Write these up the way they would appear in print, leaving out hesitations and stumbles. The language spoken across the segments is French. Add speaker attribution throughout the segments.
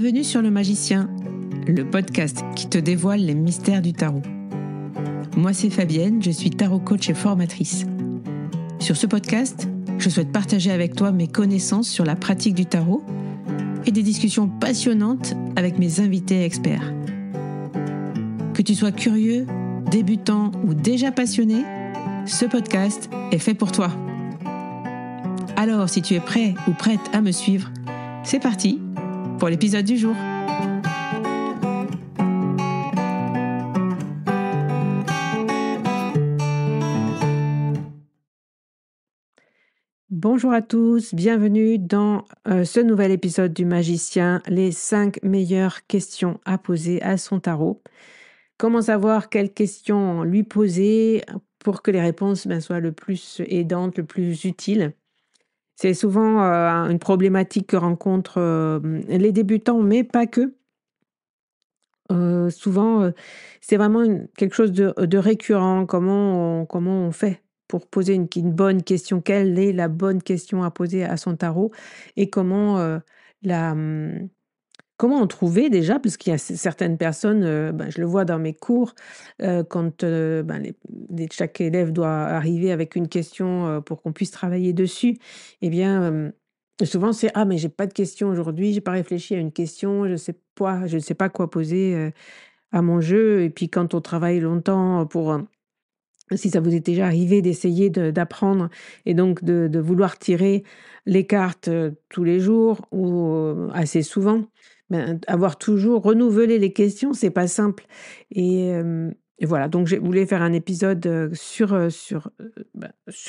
Speaker 1: Bienvenue sur Le Magicien, le podcast qui te dévoile les mystères du tarot. Moi, c'est Fabienne, je suis tarot coach et formatrice. Sur ce podcast, je souhaite partager avec toi mes connaissances sur la pratique du tarot et des discussions passionnantes avec mes invités experts. Que tu sois curieux, débutant ou déjà passionné, ce podcast est fait pour toi. Alors, si tu es prêt ou prête à me suivre, c'est parti pour l'épisode du jour. Bonjour à tous, bienvenue dans ce nouvel épisode du Magicien, les 5 meilleures questions à poser à son tarot. Comment savoir quelles questions lui poser pour que les réponses soient le plus aidantes, le plus utiles. C'est souvent une problématique que rencontrent les débutants, mais pas que. Souvent, c'est vraiment quelque chose de récurrent. Comment on fait pour poser une bonne question? Quelle est la bonne question à poser à son tarot? Et la, mmh, comment en trouver déjà? Parce qu'il y a certaines personnes, je le vois dans mes cours, quand, chaque élève doit arriver avec une question, pour qu'on puisse travailler dessus. Eh bien, souvent c'est: «Ah mais j'ai pas de question aujourd'hui, j'ai pas réfléchi à une question, je sais pas quoi poser, à mon jeu». Et puis quand on travaille longtemps si ça vous est déjà arrivé d'essayer d'apprendre et donc de vouloir tirer les cartes, tous les jours ou, assez souvent, avoir toujours renouvelé les questions, c'est pas simple. Et voilà, donc je voulais faire un épisode, sur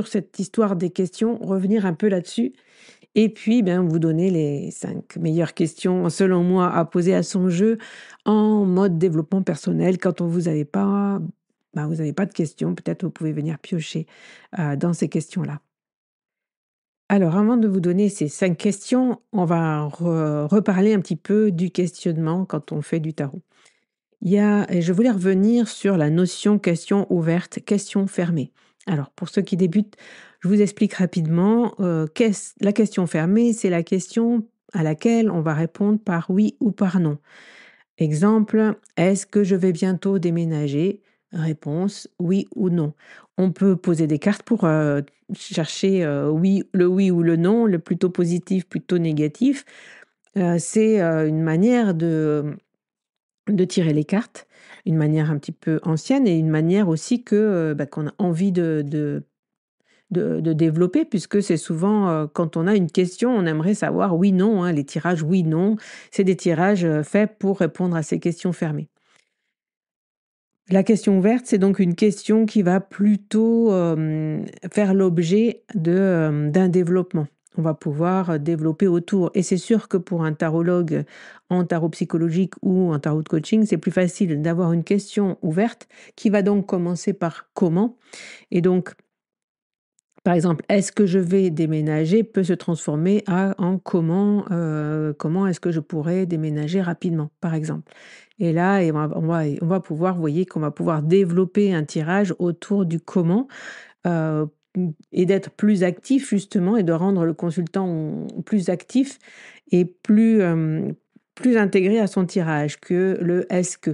Speaker 1: cette histoire des questions, revenir un peu là-dessus et puis, vous donner les 5 meilleures questions, selon moi, à poser à son jeu en mode développement personnel quand vous avez pas de questions, peut-être vous pouvez venir piocher, dans ces questions-là. Alors avant de vous donner ces 5 questions, on va reparler un petit peu du questionnement quand on fait du tarot. Et je voulais revenir sur la notion question ouverte, question fermée. Alors pour ceux qui débutent, je vous explique rapidement, la question fermée, c'est la question à laquelle on va répondre par oui ou par non. Exemple: «Est-ce que je vais bientôt déménager?» Réponse: «Oui» ou «Non». On peut poser des cartes pour, chercher, oui ou le non, le plutôt positif, plutôt négatif. C'est, une manière de tirer les cartes, une manière un petit peu ancienne et une manière aussi qu'on a envie de développer puisque c'est souvent, quand on a une question, on aimerait savoir oui, non, hein. Les tirages oui, non, c'est des tirages, faits pour répondre à ces questions fermées. La question ouverte, c'est donc une question qui va plutôt, faire l'objet d'un développement. On va pouvoir développer autour et c'est sûr que pour un tarologue en tarot psychologique ou en tarot de coaching, c'est plus facile d'avoir une question ouverte qui va donc commencer par «Comment?» et donc par exemple, «Est-ce que je vais déménager?» peut se transformer en «Comment est-ce que je pourrais déménager rapidement?» par exemple. Et là on va pouvoir, vous voyez qu'on va pouvoir développer un tirage autour du «Comment», heu, et d'être plus actif justement et de rendre le consultant plus actif et plus intégré à son tirage que le «Est-ce que?»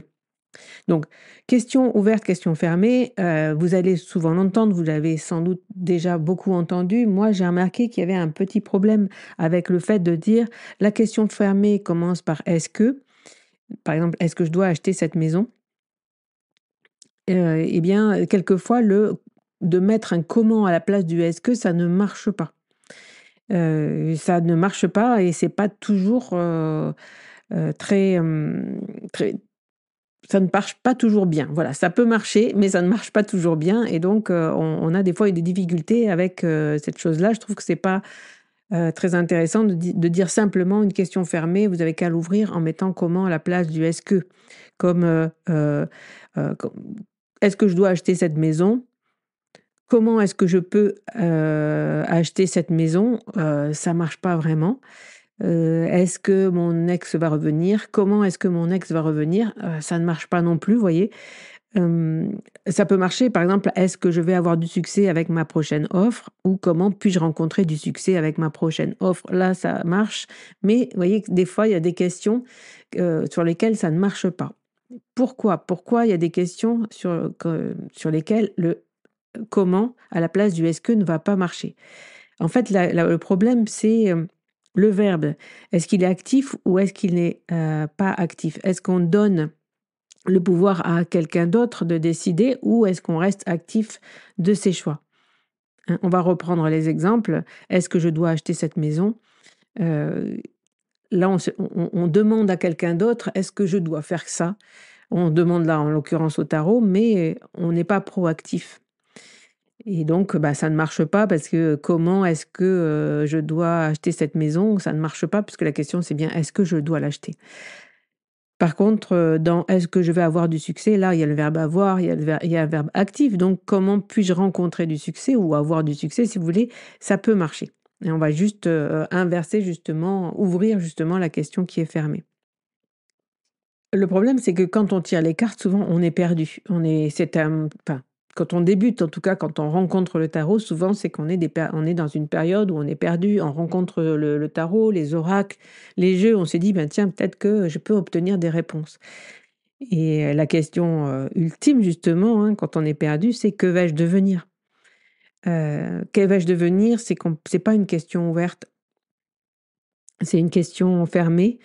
Speaker 1: Donc, question ouverte, question fermée, vous allez souvent l'entendre, vous l'avez sans doute déjà beaucoup entendu. Moi, j'ai remarqué qu'il y avait un petit problème avec le fait de dire la question fermée commence par «Est-ce que?» Par exemple: «Est-ce que je dois acheter cette maison?» Et bien, quelquefois de mettre un «comment» à la place du «est-ce que?» ça ne marche pas. Ça ne marche pas et c'est pas toujours, très, très ça ne marche pas toujours bien. Voilà, ça peut marcher, mais ça ne marche pas toujours bien et donc on a des fois eu des difficultés avec, cette chose-là. Je trouve que c'est pas, très intéressant de dire simplement une question fermée, vous avez qu'à l'ouvrir en mettant «comment» à la place du «est-ce que?» comme, comme: «Est-ce que je dois acheter cette maison?» «Comment est-ce que je peux, acheter cette maison?» Ça marche pas vraiment. «Est-ce que mon ex va revenir?» «Comment est-ce que mon ex va revenir?» Ça ne marche pas non plus, vous voyez? Ça peut marcher, par exemple, est-ce que je vais avoir du succès avec ma prochaine offre? Ou comment puis-je rencontrer du succès avec ma prochaine offre? Là, ça marche, mais vous voyez que des fois, il y a des questions, sur lesquelles ça ne marche pas. Pourquoi? Pourquoi il y a des questions sur lesquelles le comment à la place du est-ce que ne va pas marcher? En fait, le problème, c'est, le verbe. Est-ce qu'il est actif ou est-ce qu'il n'est, pas actif? Est-ce qu'on donne le pouvoir à quelqu'un d'autre de décider ou est-ce qu'on reste actif de ses choix? Hein, on va reprendre les exemples. Est-ce que je dois acheter cette maison? Heu, Là, on demande à quelqu'un d'autre: «Est-ce que je dois faire ça?» On demande là, en l'occurrence au tarot, mais on n'est pas proactif et donc bah, ça ne marche pas parce que comment est-ce que, je dois acheter cette maison? Ça ne marche pas puisque la question c'est bien: «Est-ce que je dois l'acheter?» Par contre, dans «Est-ce que je vais avoir du succès?» là, il y a le verbe avoir, il y a un verbe actif, donc comment puis-je rencontrer du succès ou avoir du succès si vous voulez, ça peut marcher et on va juste, inverser justement, ouvrir justement la question qui est fermée. Le problème, c'est que quand on tire les cartes, souvent on est perdu. Enfin, quand on débute, en tout cas, quand on rencontre le tarot, souvent c'est qu'on est on est dans une période où on est perdu, on rencontre le tarot, les oracles, les jeux, on s'est dit: «Ben, tiens, peut-être que je peux obtenir des réponses» et la question, ultime justement, hein, quand on est perdu, c'est: «Que vais-je devenir?» Que vais-je devenir? C'est pas une question ouverte, c'est une question fermée.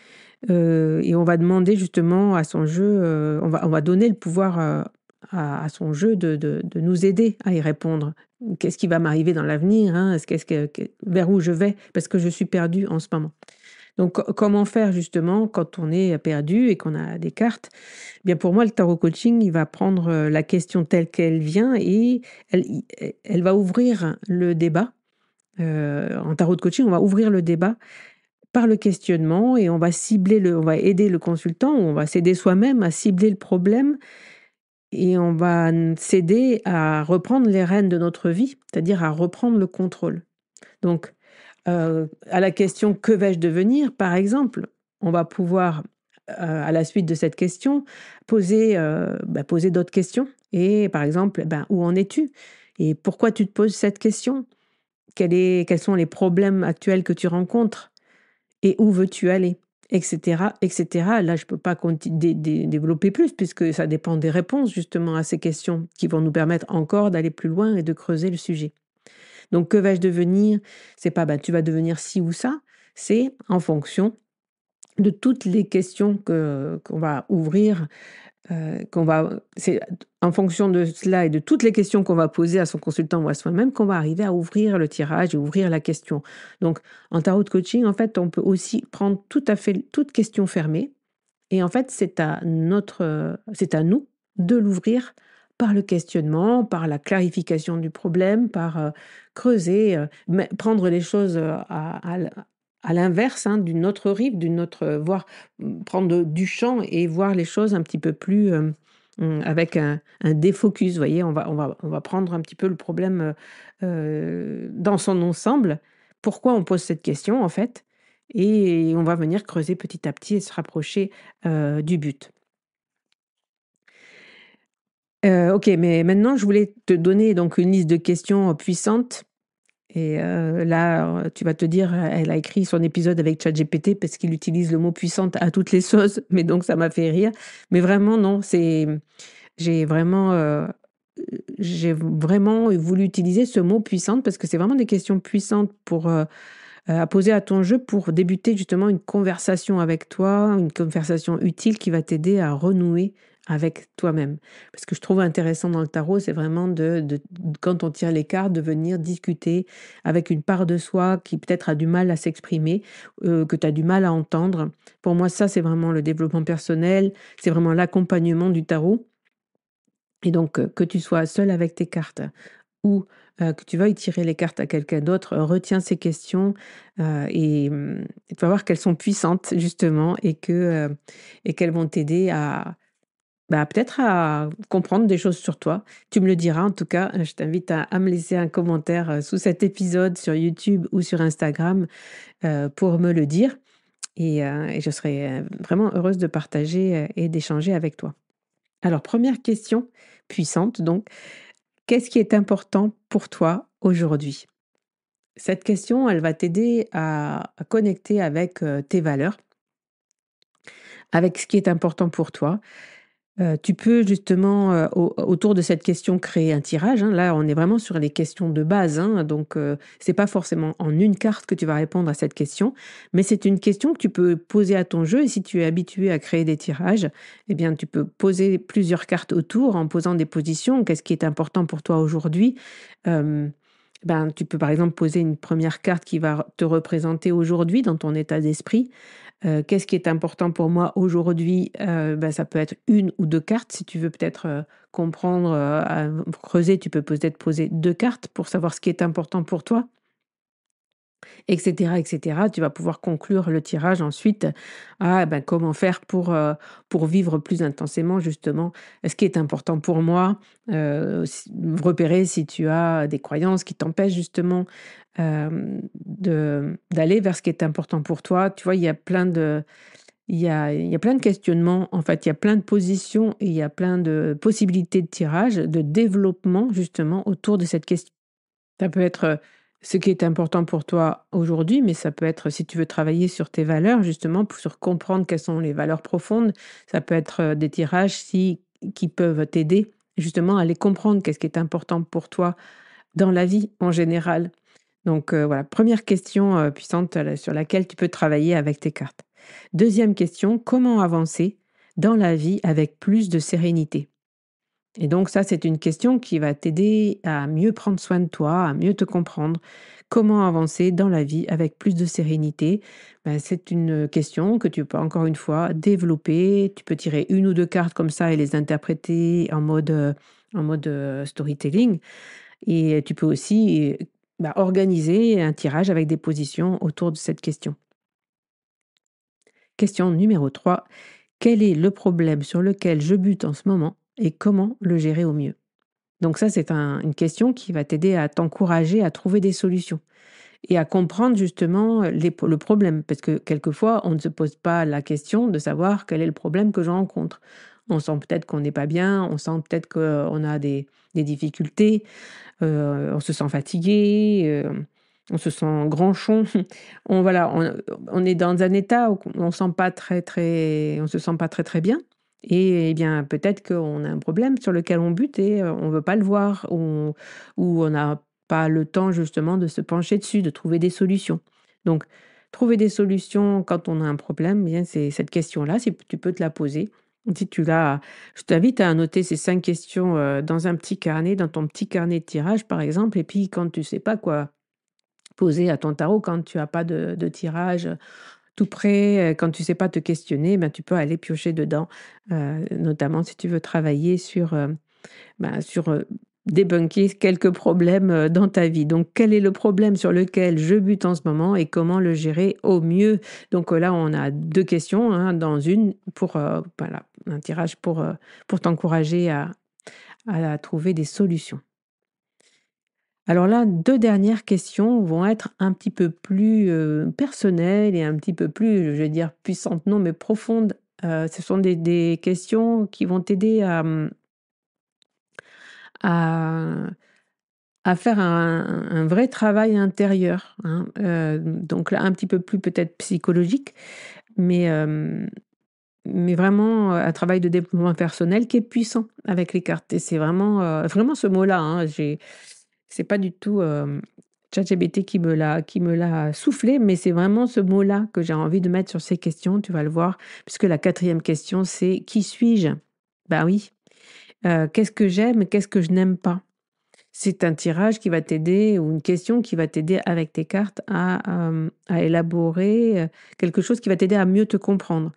Speaker 1: Et on va demander justement à son jeu, on va donner le pouvoir, à son jeu de nous aider à y répondre. Qu'est-ce qui va m'arriver dans l'avenir, hein? Qu'est-ce que vers où je vais? Parce que je suis perdue en ce moment. Donc comment faire justement quand on est perdu et qu'on a des cartes? Eh bien pour moi, le tarot coaching, il va prendre, la question telle qu'elle vient et elle va ouvrir le débat. En tarot de coaching, on va ouvrir le débat par le questionnement et on va aider le consultant ou on va s'aider soi-même à cibler le problème et on va s'aider à reprendre les rênes de notre vie, c'est-à-dire à reprendre le contrôle. Donc, à la question: «Que vais-je devenir?» par exemple, on va pouvoir, à la suite de cette question, poser d'autres questions et par exemple, ben: «Où en es-tu? Et pourquoi tu te poses cette question? Quels sont les problèmes actuels que tu rencontres?» Et où veux-tu aller? Et cetera, et cetera. Là, je peux pas développer plus puisque ça dépend des réponses justement à ces questions qui vont nous permettre encore d'aller plus loin et de creuser le sujet. Donc que vais-je devenir? C'est pas, bah, tu vas devenir ci ou ça, c'est en fonction de toutes les questions que qu'on va ouvrir. C'est en fonction de cela et de toutes les questions qu'on va poser à son consultant ou à soi-même qu'on va arriver à ouvrir le tirage et ouvrir la question. Donc en tarot de coaching, en fait, on peut aussi prendre tout à fait toute question fermée et en fait, c'est à nous de l'ouvrir par le questionnement, par la clarification du problème, par, creuser, prendre les choses, à l'inverse, hein, d'une autre rive, voir, prendre du champ et voir les choses un petit peu plus, avec un défocus, vous voyez? On va prendre un petit peu le problème, dans son ensemble. Pourquoi on pose cette question, en fait? Et on va venir creuser petit à petit et se rapprocher, du but. OK, mais maintenant je voulais te donner donc une liste de questions, puissantes et là, tu vas te dire: «Elle a écrit son épisode avec ChatGPT parce qu'il utilise le mot puissante à toutes les sauces», mais donc ça m'a fait rire. Mais vraiment non, j'ai vraiment, heu, j'ai vraiment voulu utiliser ce mot puissante parce que c'est vraiment des questions puissantes à poser à ton jeu pour débuter justement une conversation avec toi, une conversation utile qui va t'aider à renouer avec toi-même. Parce que je trouve intéressant dans le tarot, c'est vraiment quand on tire les cartes, de venir discuter avec une part de soi qui peut-être a du mal à s'exprimer, que tu as du mal à entendre. Pour moi, ça, c'est vraiment le développement personnel, c'est vraiment l'accompagnement du tarot. Et donc, que tu sois seul avec tes cartes ou que tu veuilles tirer les cartes à quelqu'un d'autre, retiens ces questions, et tu vas voir qu'elles sont puissantes justement et qu'elles vont t'aider à, bah, peut-être à comprendre des choses sur toi. Tu me le diras en tout cas, je t'invite à me laisser un commentaire, sous cet épisode sur YouTube ou sur Instagram, pour me le dire et je serai, vraiment heureuse de partager, et d'échanger avec toi. Alors première question puissante donc, qu'est-ce qui est important pour toi aujourd'hui? Cette question, elle va t'aider à connecter avec, tes valeurs, avec ce qui est important pour toi. Tu peux justement, autour de cette question créer un tirage, hein. Là, on est vraiment sur les questions de base, hein, donc c'est pas forcément en une carte que tu vas répondre à cette question, mais c'est une question que tu peux poser à ton jeu et si tu es habitué à créer des tirages, eh bien, tu peux poser plusieurs cartes autour en posant des positions. Qu'est-ce qui est important pour toi aujourd'hui? Hem, ben, tu peux, par exemple, poser une première carte qui va te représenter aujourd'hui dans ton état d'esprit. Qu'est-ce qui est important pour moi aujourd'hui? Bah, ça peut être une ou 2 cartes. Si tu veux peut-être, comprendre, creuser, tu peux peut-être poser 2 cartes pour savoir ce qui est important pour toi et cetera et cetera. Tu vas pouvoir conclure le tirage ensuite à, ben, comment faire pour vivre plus intensément justement, ce qui est important pour moi. Repérer si tu as des croyances qui t'empêchent justement, d'aller vers ce qui est important pour toi. Tu vois, il y a plein de questionnements, en fait, il y a plein de positions et il y a plein de possibilités de tirage, de développement justement autour de cette question. Ça peut être, ce qui est important pour toi aujourd'hui, mais ça peut être si tu veux travailler sur tes valeurs justement, sur comprendre quelles sont les valeurs profondes. Ça peut être, des tirages qui peuvent t'aider justement à les comprendre. Qu'est-ce qui est important pour toi dans la vie en général? Donc, voilà, première question, puissante, sur laquelle tu peux travailler avec tes cartes. Deuxième question, comment avancer dans la vie avec plus de sérénité? Et donc ça, c'est une question qui va t'aider à mieux prendre soin de toi, à mieux te comprendre. Comment avancer dans la vie avec plus de sérénité? Ben, c'est une question que tu peux encore une fois développer. Tu peux tirer une ou 2 cartes comme ça et les interpréter en mode storytelling et tu peux aussi, bah, organiser un tirage avec des positions autour de cette question. Question numéro 3. Quel est le problème sur lequel je bute en ce moment et comment le gérer au mieux? Donc ça, c'est une question qui va t'aider à t'encourager à trouver des solutions et à comprendre justement le problème. Parce que quelquefois, on ne se pose pas la question de savoir quel est le problème que je rencontre. On sent peut-être qu'on n'est pas bien, on sent peut-être qu'on a des difficultés, on se sent fatigué, on se sent granchon. On est dans un état où on sent pas on se sent pas très, très bien et eh bien, peut-être qu'on a un problème sur lequel on bute et on veut pas le voir ou on n'a pas le temps justement de se pencher dessus, de trouver des solutions. Donc trouver des solutions quand on a un problème, eh bien, c'est cette question-là, si tu peux te la poser. Si tu l'as Je t'invite à noter ces 5 questions, dans un petit carnet, dans ton petit carnet de tirage, par exemple et puis quand tu sais pas quoi poser à ton tarot, quand tu as pas de tirage, tout prêt, quand tu sais pas te questionner, ben, tu peux aller piocher dedans, notamment si tu veux travailler sur débunker quelques problèmes, dans ta vie. Donc quel est le problème sur lequel je bute en ce moment et comment le gérer au mieux? Donc, là, on a 2 questions, hein, dans une pour, voilà, un tirage pour t'encourager à trouver des solutions. Alors là, 2 dernières questions vont être un petit peu plus, personnelles et un petit peu plus, je vais dire puissantes, non, mais profondes. Ce sont des questions qui vont t'aider à à faire un vrai travail intérieur, hein, donc là, un petit peu plus peut-être psychologique, mais mais vraiment, un travail de développement personnel qui est puissant avec les cartes et c'est vraiment ce mot-là, hein, c'est pas du tout, ChatGPT qui me l'a soufflé, mais c'est vraiment ce mot-là que j'ai envie de mettre sur ces questions, tu vas le voir, puisque la quatrième question, c'est: «Qui suis-je?» Bah oui, qu'est-ce que j'aime et qu'est-ce que je n'aime pas? C'est un tirage qui va t'aider ou une question qui va t'aider avec tes cartes à élaborer, quelque chose qui va t'aider à mieux te comprendre.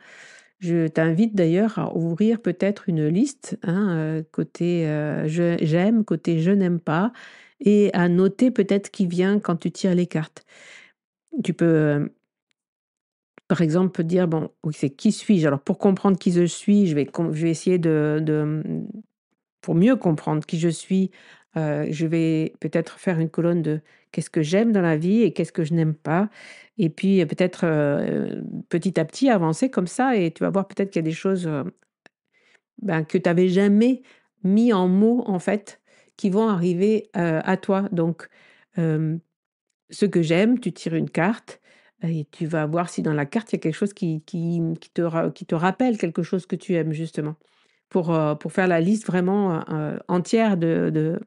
Speaker 1: Je t'invite d'ailleurs à ouvrir peut-être une liste, hein, côté, j'aime, côté je n'aime pas et à noter peut-être ce qui vient quand tu tires les cartes. Tu peux, par exemple, dire: «Bon, oui, c'est qui suis-je?» Alors pour comprendre qui je suis, je vais essayer pour mieux comprendre qui je suis, je vais peut-être faire une colonne de qu'est-ce que j'aime dans la vie et qu'est-ce que je n'aime pas et puis, peut-être, petit à petit avancer comme ça et tu vas voir peut-être qu'il y a des choses, que tu n'avais jamais mis en mots, en fait, qui vont arriver à toi. Donc, ce que j'aime, tu tires une carte et tu vas voir si dans la carte, il y a quelque chose qui te rappelle quelque chose que tu aimes, justement. Pour faire la liste vraiment entière des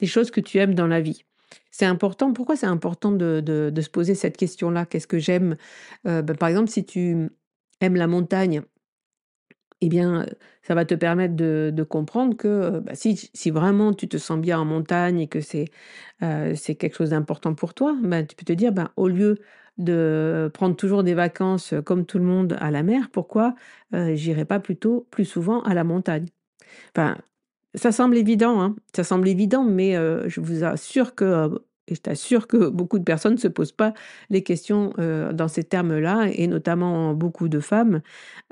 Speaker 1: choses que tu aimes dans la vie. C'est important. Pourquoi c'est important de se poser cette question-là? Qu'est-ce que j'aime? Par exemple, si tu aimes la montagne, eh bien, ça va te permettre de comprendre que, si vraiment tu te sens bien en montagne et que c'est quelque chose d'important pour toi, tu peux te dire: au lieu de prendre toujours des vacances, comme tout le monde à la mer, pourquoi, j'irais pas plutôt plus souvent à la montagne? Enfin, ça semble évident, hein, ça semble évident, mais je vous assure que, et je t'assure que beaucoup de personnes ne se posent pas les questions, dans ces termes-là et notamment beaucoup de femmes.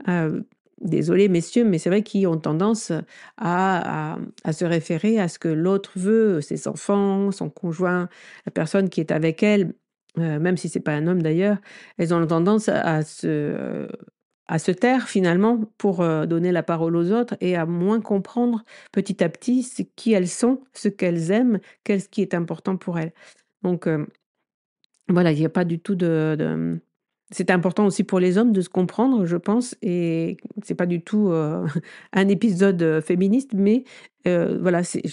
Speaker 1: Heu, Désolée messieurs, mais c'est vrai qu'ils ont tendance à se référer à ce que l'autre veut, ses enfants, son conjoint, la personne qui est avec elle, même si c'est pas un homme d'ailleurs. Elles ont tendance à se taire finalement pour, donner la parole aux autres et à moins comprendre petit à petit qui elles sont, ce qu'elles aiment, qu'est-ce qui est important pour elles. Donc, voilà, il y a pas du tout c'est important aussi pour les hommes de se comprendre, je pense, et c'est pas du tout, un épisode, féministe, mais, voilà, c'est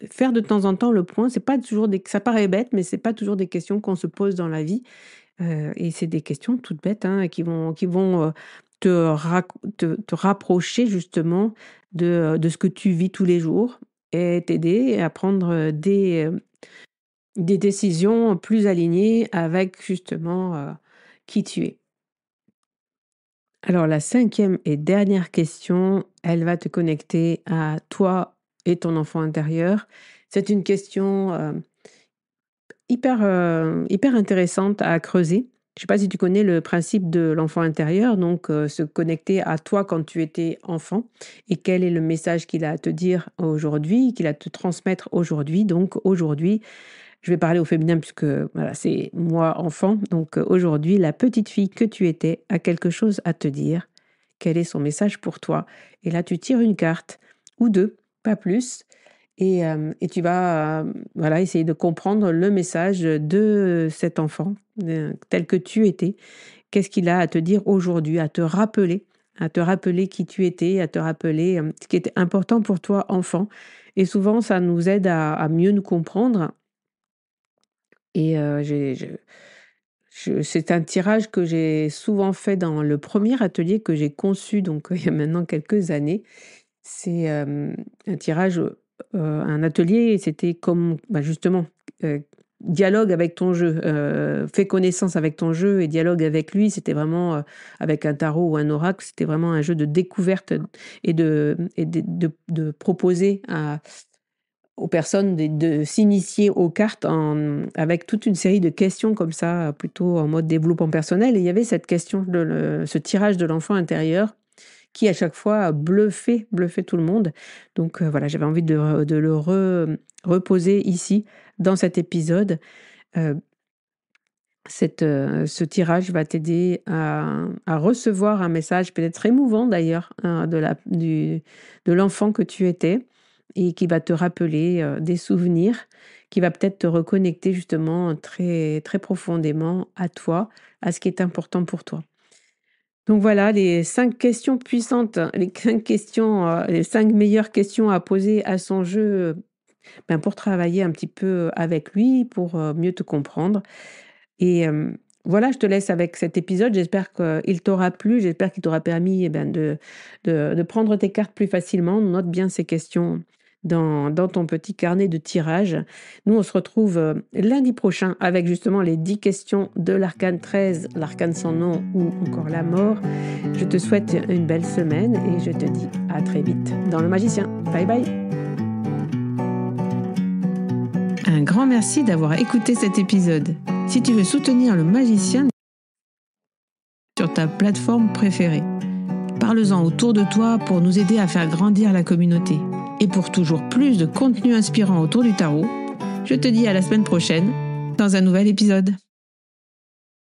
Speaker 1: faire de temps en temps le point, c'est pas toujours des ça paraît bête, mais c'est pas toujours des questions qu'on se pose dans la vie. Et c'est des questions toutes bêtes, hein, qui vont, te rapprocher justement de ce que tu vis tous les jours et t'aider à prendre, des décisions plus alignées avec justement, qui tu es. Alors la cinquième et dernière question, elle va te connecter à toi et ton enfant intérieur. C'est une question, hyper intéressante à creuser. Je ne sais pas si tu connais le principe de l'enfant intérieur, donc se connecter à toi quand tu étais enfant et quel est le message qu'il a à te dire aujourd'hui, qu'il a à te transmettre aujourd'hui. Donc aujourd'hui, je vais parler au féminin puisque voilà, c'est moi enfant. Donc aujourd'hui, la petite fille que tu étais a quelque chose à te dire. Quel est son message pour toi? Et là, tu tires une carte ou deux, pas plus, et tu vas, voilà, essayer de comprendre le message de cet enfant, tel que tu étais. Qu'est-ce qu'il a à te dire aujourd'hui, à te rappeler qui tu étais, à te rappeler, ce qui était important pour toi enfant. Et souvent, ça nous aide à mieux nous comprendre et j'ai je c'est un tirage que j'ai souvent fait dans le premier atelier que j'ai conçu, donc il y a maintenant quelques années. C'est, un tirage, un atelier, c'était comme, justement, heu, dialogue avec ton jeu, fais connaissance avec ton jeu et dialogue avec lui. C'était vraiment, avec un tarot ou un oracle, c'était vraiment un jeu de découverte et de proposer aux personnes de s'initier aux cartes avec toute une série de questions comme ça, plutôt en mode développement personnel, et il y avait cette question ce tirage de l'enfant intérieur qui à chaque fois bluffait tout le monde. Donc voilà, j'avais envie de le reposer ici dans cet épisode. Heu, ce tirage va t'aider à recevoir un message peut-être émouvant d'ailleurs, hein, de l'enfant que tu étais et qui va te rappeler, des souvenirs, qui va peut-être te reconnecter justement très très profondément à toi, à ce qui est important pour toi. Donc voilà les 5 questions puissantes, les 5 questions, les 5 meilleures questions à poser à son jeu, pour travailler un petit peu avec lui, pour, mieux te comprendre. Et voilà, je te laisse avec cet épisode. J'espère qu'il t'aura plu, j'espère qu'il t'aura permis, de prendre tes cartes plus facilement. Note bien ces questions dans ton petit carnet de tirage. Nous, on se retrouve, lundi prochain avec justement les 10 questions de l'arcane 13, l'arcane sans nom ou encore la mort. Je te souhaite une belle semaine et je te dis à très vite dans Le Magicien. Bye bye. Un grand merci d'avoir écouté cet épisode. Si tu veux soutenir Le Magicien sur ta plateforme préférée, parle-en autour de toi pour nous aider à faire grandir la communauté. Et pour toujours plus de contenu inspirant autour du tarot, je te dis à la semaine prochaine dans un nouvel épisode.